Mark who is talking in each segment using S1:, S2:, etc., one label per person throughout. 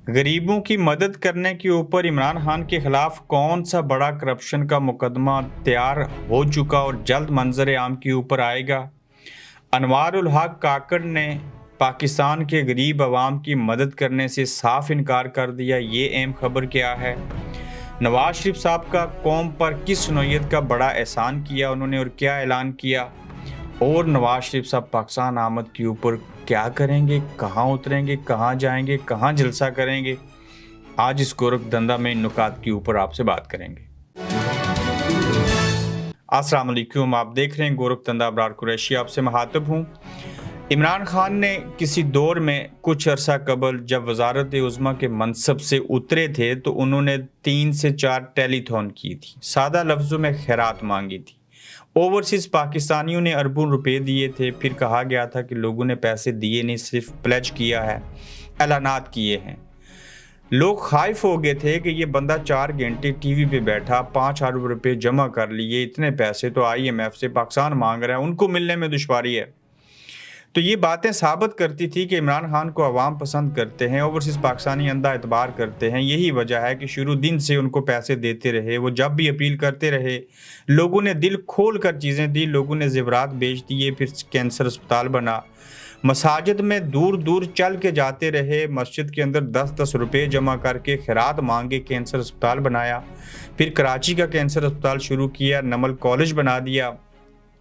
S1: गरीबों की मदद करने के ऊपर इमरान खान के खिलाफ कौन सा बड़ा करप्शन का मुकदमा तैयार हो चुका और जल्द मंजर आम के ऊपर आएगा। अनवार उल हक काकड़ ने पाकिस्तान के गरीब आवाम की मदद करने से साफ इनकार कर दिया। ये अहम खबर क्या है। नवाज शरीफ साहब का कौम पर किस नौयत का बड़ा एहसान किया उन्होंने और क्या ऐलान किया, और नवाज शरीफ साहब पाकिस्तान आमद के ऊपर क्या करेंगे, कहाँ उतरेंगे, कहाँ जाएंगे, कहाँ जलसा करेंगे। आज इस गोरख धंधा में इन नुकात के ऊपर आपसे बात करेंगे। अस्सलाम वालेकुम, आप देख रहे हैं गोरख धंधा। अबरार कुरैशी आपसे मुखातिब हूँ। इमरान खान ने किसी दौर में कुछ अरसा कबल जब वजारत उज़्मा के मनसब से उतरे थे तो उन्होंने 3 से 4 टेलीथॉन की थी, सादा लफ्ज़ों में खैरात मांगी थी। ओवरसीज़ पाकिस्तानियों ने अरबों रुपए दिए थे। फिर कहा गया था कि लोगों ने पैसे दिए नहीं, सिर्फ प्लेज किया है, ऐलानात किए हैं। लोग खाइफ हो गए थे कि ये बंदा 4 घंटे टीवी पे बैठा 5 अरब रुपए जमा कर लिए, इतने पैसे तो IMF से पाकिस्तान मांग रहा है, उनको मिलने में दुश्वारी है। तो ये बातें साबित करती थी कि इमरान खान को अवाम पसंद करते हैं, ओवरसीज़ पाकिस्तानी अंधा एतबार करते हैं। यही वजह है कि शुरू दिन से उनको पैसे देते रहे। वो जब भी अपील करते रहे, लोगों ने दिल खोल कर चीज़ें दी, लोगों ने ज़ेवरात बेच दिए, फिर कैंसर अस्पताल बना। मसाजिद में दूर दूर चल के जाते रहे, मस्जिद के अंदर 10-10 रुपये जमा करके खैरात मांगे, कैंसर अस्पताल बनाया। फिर कराची का कैंसर अस्पताल शुरू किया, नमल कॉलेज बना दिया।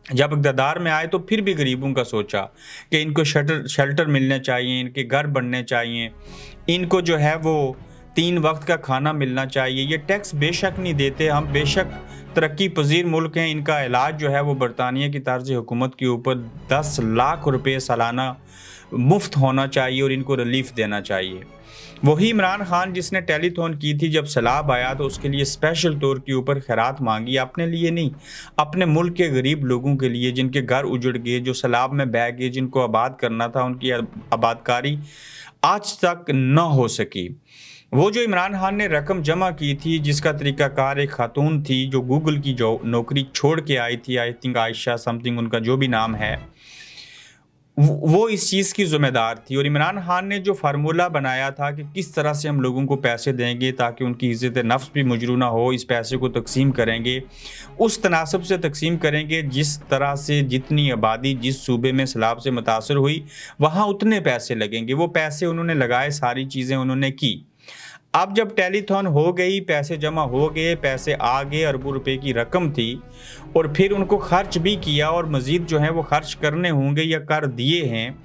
S1: जब इक़्तिदार में आए तो फिर भी गरीबों का सोचा कि इनको शेल्टर मिलने चाहिए, इनके घर बनने चाहिए, इनको जो है वो 3 वक्त का खाना मिलना चाहिए। ये टैक्स बेशक नहीं देते, हम बेशक तरक्की पजीर मुल्क हैं, इनका इलाज जो है वो बरतानिया की तर्ज हुकूमत के ऊपर 10 लाख रुपए सालाना मुफ्त होना चाहिए और इनको रिलीफ देना चाहिए। वही इमरान खान जिसने टेलीथॉन की थी, जब सैलाब आया तो उसके लिए स्पेशल तौर के ऊपर खैरात मांगी, अपने लिए नहीं, अपने मुल्क के गरीब लोगों के लिए जिनके घर उजड़ गए, जो सैलाब में बह गए, जिनको आबाद करना था, उनकी आबादकारी आज तक न हो सकी। वो जो इमरान खान ने रकम जमा की थी, जिसका तरीकाकार एक खातून थी जो गूगल की जो नौकरी छोड़ के आई थी, आई थिंक आयशा समथिंग उनका जो भी नाम है, वो इस चीज़ की ज़िम्मेदार थी। और इमरान खान ने जो फार्मूला बनाया था कि किस तरह से हम लोगों को पैसे देंगे ताकि उनकी इज़्ज़त नफ्स भी मजरू ना हो, इस पैसे को तकसीम करेंगे, उस तनासब से तकसीम करेंगे जिस तरह से जितनी आबादी जिस सूबे में सैलाब से मुतासर हुई वहाँ उतने पैसे लगेंगे। वो पैसे उन्होंने लगाए, सारी चीज़ें उन्होंने की। अब जब टेलीथॉन हो गई, पैसे जमा हो गए, पैसे आ गए, अरबों रुपए की रकम थी, और फिर उनको खर्च भी किया और मज़ीद जो है वो खर्च करने होंगे या कर दिए हैं।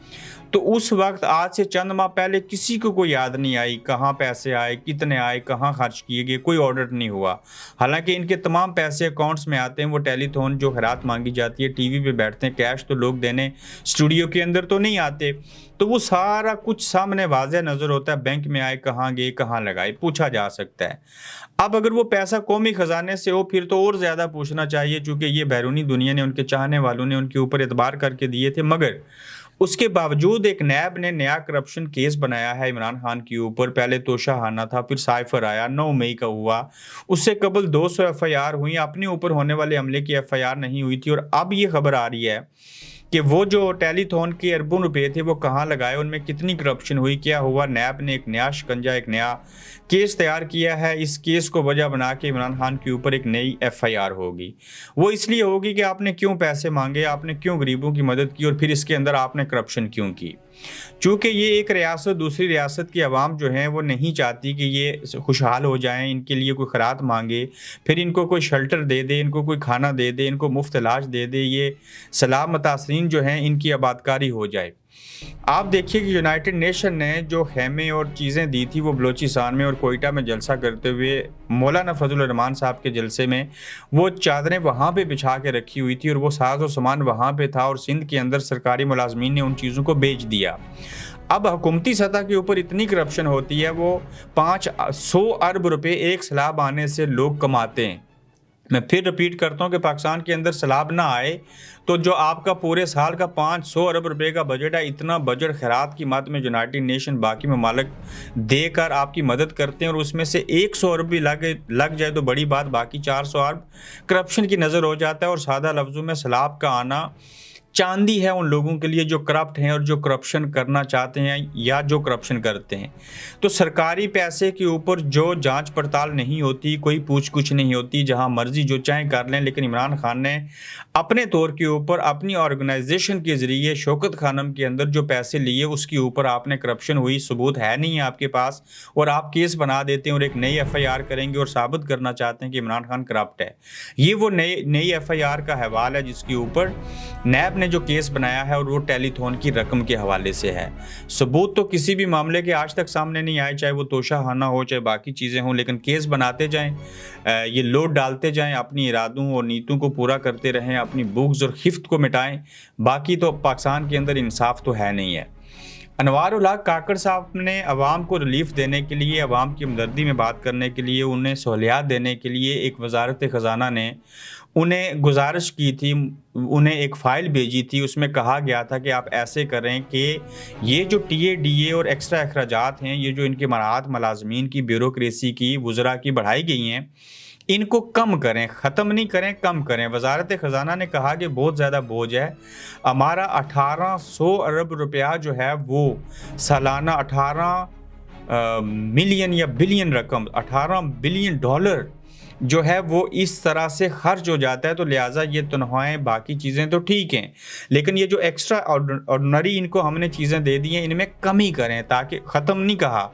S1: तो उस वक्त आज से चंद माह पहले किसी को कोई याद नहीं आई कहाँ पैसे आए, कितने आए, कहाँ खर्च किए गए, कोई ऑडिट नहीं हुआ। हालांकि इनके तमाम पैसे अकाउंट्स में आते हैं। वो टेलीथॉन जो खैरात मांगी जाती है, टीवी पे बैठते हैं, कैश तो लोग देने स्टूडियो के अंदर तो नहीं आते, तो वो सारा कुछ सामने वाज़ेह नज़र होता है, बैंक में आए, कहाँ गए, कहाँ लगाए, पूछा जा सकता है। अब अगर वो पैसा कौमी ख़जाने से हो फिर तो और ज़्यादा पूछना चाहिए, चूँकि ये बैरूनी दुनिया ने, उनके चाहने वालों ने उनके ऊपर एतबार करके दिए थे। मगर उसके बावजूद एक नैब ने नया करप्शन केस बनाया है इमरान खान के ऊपर। पहले तोशाखाना था, फिर साइफर आया, 9 मई का हुआ। उससे कबल 200 FIR हुई, अपने ऊपर होने वाले हमले की FIR नहीं हुई थी। और अब ये खबर आ रही है कि वो जो टेलीथॉन के अरबों रुपए थे वो कहाँ लगाए, उनमें कितनी करप्शन हुई, क्या हुआ। नैब ने एक नया शिकंजा, एक नया केस तैयार किया है। इस केस को वजह बना के इमरान खान के ऊपर एक नई FIR होगी। वो इसलिए होगी कि आपने क्यों पैसे मांगे, आपने क्यों गरीबों की मदद की, और फिर इसके अंदर आपने करप्शन क्यों की। चूँकि ये एक रियासत दूसरी रियासत की आवाम जो है वो नहीं चाहती कि ये खुशहाल हो जाएं, इनके लिए कोई खैरात मांगे, फिर इनको कोई शेल्टर दे दे, इनको कोई खाना दे दे, इनको मुफ्त इलाज दे दे, ये सैलाब मुतासरीन जो हैं इनकी आबादकारी हो जाए। आप देखिए कि यूनाइटेड नेशन ने जो खेमे और चीज़ें दी थी वो बलोचिस्तान में और कोयटा में जलसा करते हुए मौलाना फजल रहमान साहब के जलसे में वो चादरें वहाँ पे बिछा के रखी हुई थी और वो साजो सामान वहाँ पे था, और सिंध के अंदर सरकारी मुलाजमीन ने उन चीज़ों को बेच दिया। अब हुकूमती सतह के ऊपर इतनी करप्शन होती है, वो 500 अरब रुपए एक सैलाब आने से लोग कमाते हैं। मैं फिर रिपीट करता हूँ कि पाकिस्तान के अंदर सैलाब ना आए तो जो आपका पूरे साल का 500 अरब रुपए का बजट है, इतना बजट खैरात की मद में यूनाइटेड नेशन बाकी ममालिक देकर आपकी मदद करते हैं, और उसमें से 100 अरब भी लग जाए तो बड़ी बात, बाकी 400 अरब करप्शन की नज़र हो जाता है। और सादा लफ्ज़ों में सैलाब का आना चांदी है उन लोगों के लिए जो करप्ट हैं और जो करप्शन करना चाहते हैं या जो करप्शन करते हैं। तो सरकारी पैसे के ऊपर जो जांच पड़ताल नहीं होती, कोई पूछ कुछ नहीं होती, जहां मर्जी जो चाहे कर लें। लेकिन इमरान खान ने अपने तौर के ऊपर अपनी ऑर्गेनाइजेशन के जरिए शौकत खानम के अंदर जो पैसे लिए उसके ऊपर आपने करप्शन हुई, सबूत है नहीं है आपके पास, और आप केस बना देते हैं और एक नई FIR करेंगे और साबित करना चाहते हैं कि इमरान खान करप्ट है। ये वो नई FIR का हवाला है जिसके ऊपर नैब ने जो केस बनाया है और वो टेलीथॉन की रकम के हवाले से है। सबूत तो किसी भी मामले के आज तक सामने नहीं आए, चाहे वो तोशाखाना हो चाहे बाकी चीज़ें हों, लेकिन केस बनाते जाएं, ये लोड डालते जाएं, अपनी इरादों और नीतों को पूरा करते रहें, अपनी बुग्ज़ और खिफ्त को मिटाएं। बाकी तो पाकिस्तान के अंदर इंसाफ तो है नहीं है। अनवार उल हक काकड़ साहब ने अवाम को रिलीफ देने के लिए, अवाम की हमदर्दी में बात करने के लिए, उन्हें सहूलियात देने के लिए एक वजारत ख़जाना ने उन्हें गुजारिश की थी, उन्हें एक फ़ाइल भेजी थी। उसमें कहा गया था कि आप ऐसे करें कि ये जो TADA और एक्स्ट्रा अखराजात हैं, ये जो इनके मराहत मुलाजमीन की ब्यूरोक्रेसी की वज़रा की बढ़ाई गई हैं, इनको कम करें, ख़त्म नहीं करें, कम करें। वजारत ख़जाना ने कहा कि बहुत ज़्यादा बोझ है हमारा। 1800 अरब रुपया जो है वो सालाना 18 मिलियन या बिलियन रकम, 18 बिलियन डॉलर जो है वो इस तरह से खर्च हो जाता है। तो लिहाजा ये तनख्वाहें बाकी चीज़ें तो ठीक हैं, लेकिन ये जो एक्स्ट्रा ऑर्डिनरी इनको हमने चीज़ें दे दी हैं, इनमें कमी करें, ताकि ख़त्म नहीं कहा।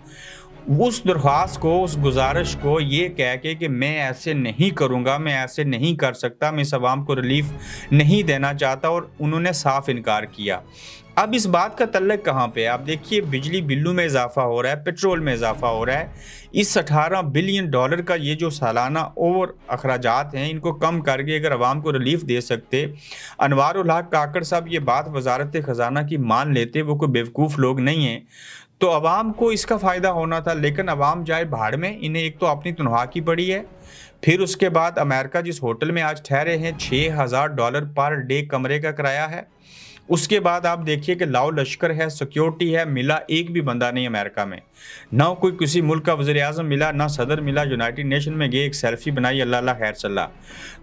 S1: उस दरख्वास्त को, उस गुजारिश को ये कह के कि मैं ऐसे नहीं करूँगा, मैं ऐसे नहीं कर सकता, मैं इस आवाम को रिलीफ नहीं देना चाहता, और उन्होंने साफ इनकार किया। अब इस बात का तल्लक कहाँ पे है? आप देखिए, बिजली बिलों में इजाफा हो रहा है, पेट्रोल में इजाफा हो रहा है। इस 18 बिलियन डॉलर का ये जो सालाना ओवर अखराजात हैं, इनको कम करके अगर आवाम को रिलीफ दे सकते, अनवार उल हक काकड़ साहब ये बात वजारत ख़जाना की मान लेते, वो कोई बेवकूफ़ लोग नहीं हैं, तो अवाम को इसका फ़ायदा होना था। लेकिन अवाम जाए भाड़ में, इन्हें एक तो अपनी तनख्वाह की पड़ी है, फिर उसके बाद अमेरिका जिस होटल में आज ठहरे हैं $6000 पर डे कमरे का किराया है। उसके बाद आप देखिए कि लाओ लश्कर है, सिक्योरिटी है, मिला एक भी बंदा नहीं अमेरिका में, ना कोई किसी मुल्क का वज़ीर आज़म मिला, ना सदर मिला। यूनाइटेड नेशन में गए, एक सेल्फी बनाई, अल्लाह खैर चला।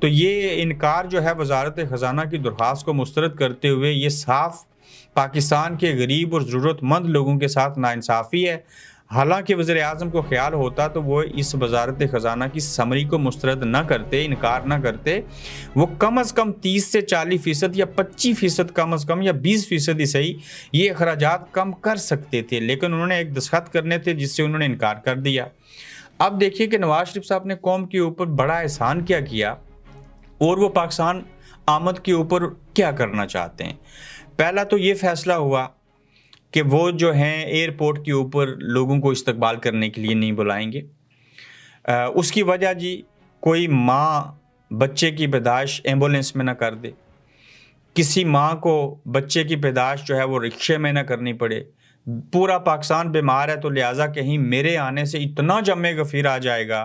S1: तो ये इनकार जो है वजारत ख़जाना की दरख्वास्त को मुस्तरद करते हुए, ये साफ पाकिस्तान के गरीब और ज़रूरतमंद लोगों के साथ नाइंसाफ़ी है। हालांकि वज़ीर आज़म को ख्याल होता तो वो इस वजारत ख़जाना की समरी को मुस्तरद न करते, इनकार न करते, वो कम अज़ कम 30 से 40% या 25% कम अज़ कम, या 20% ही सही, ये अखराजात कम कर सकते थे। लेकिन उन्होंने एक दस्तखत करने थे जिससे उन्होंने इनकार कर दिया। अब देखिए कि नवाज शरीफ साहब ने कौम के ऊपर बड़ा एहसान क्या किया और वो पाकिस्तान आमद के ऊपर क्या करना चाहते हैं। पहला तो ये फैसला हुआ कि वो जो हैं एयरपोर्ट के ऊपर लोगों को इस्तकबाल करने के लिए नहीं बुलाएंगे। उसकी वजह जी, कोई माँ बच्चे की पैदाइश एम्बुलेंस में ना कर दे, किसी माँ को बच्चे की पैदाइश जो है वो रिक्शे में ना करनी पड़े। पूरा पाकिस्तान बीमार है, तो लिहाजा कहीं मेरे आने से इतना जमे गफीर आ जाएगा,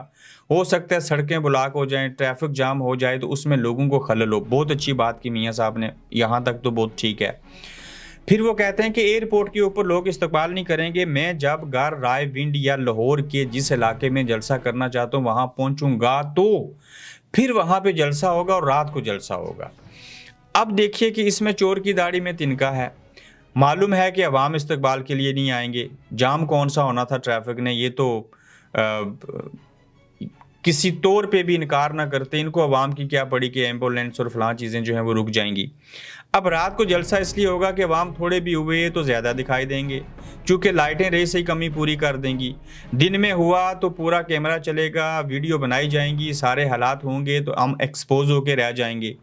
S1: हो सकता है सड़कें ब्लॉक हो जाएं, ट्रैफिक जाम हो जाए, तो उसमें लोगों को खलल हो। बहुत अच्छी बात की मियाँ साहब ने, यहाँ तक तो बहुत ठीक है। फिर वो कहते हैं कि एयरपोर्ट के ऊपर लोग इस्तकबाल नहीं करेंगे। मैं जब घर रायविंड या लाहौर के जिस इलाके में जलसा करना चाहता हूँ वहाँ पहुँचूँगा तो फिर वहाँ पे जलसा होगा और रात को जलसा होगा। अब देखिए कि इसमें चोर की दाढ़ी में तिनका है। मालूम है कि अवाम इस्तकबाल के लिए नहीं आएंगे। जाम कौन सा होना था ट्रैफिक ने, ये तो किसी तौर पे भी इनकार ना करते। इनको अवाम की क्या पड़ी कि एम्बुलेंस और फलां चीज़ें जो हैं वो रुक जाएंगी। अब रात को जलसा इसलिए होगा कि अवाम थोड़े भी हुए तो ज़्यादा दिखाई देंगे, चूँकि लाइटें रेस से ही कमी पूरी कर देंगी। दिन में हुआ तो पूरा कैमरा चलेगा, वीडियो बनाई जाएंगी, सारे हालात होंगे, तो हम एक्सपोज होके रह जाएंगे।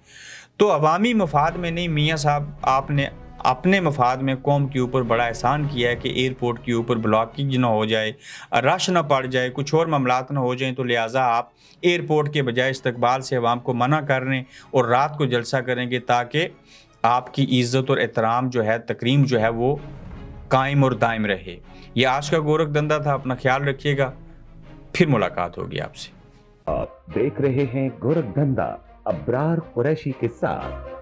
S1: तो अवामी मफाद में नहीं, मियाँ साहब आपने अपने मफाद में कौम के ऊपर बड़ा एहसान किया है कि एयरपोर्ट के ऊपर ब्लॉकिंग ना हो जाए, रश ना पड़ जाए, कुछ और मामलात ना हो जाएं, तो लिहाजा आप एयरपोर्ट के बजाय इस्तकबाल से अवाम को मना कर रहे हैं और रात को जलसा करेंगे, ताकि आपकी इज़्ज़त और एहतराम जो है, तकरीम जो है वो कायम और दायम रहे। ये आज का गोरख धंधा था। अपना ख्याल रखिएगा, फिर मुलाकात होगी आपसे।
S2: आप देख रहे हैं गोरख धंधा अब्रार कुरैशी के साथ।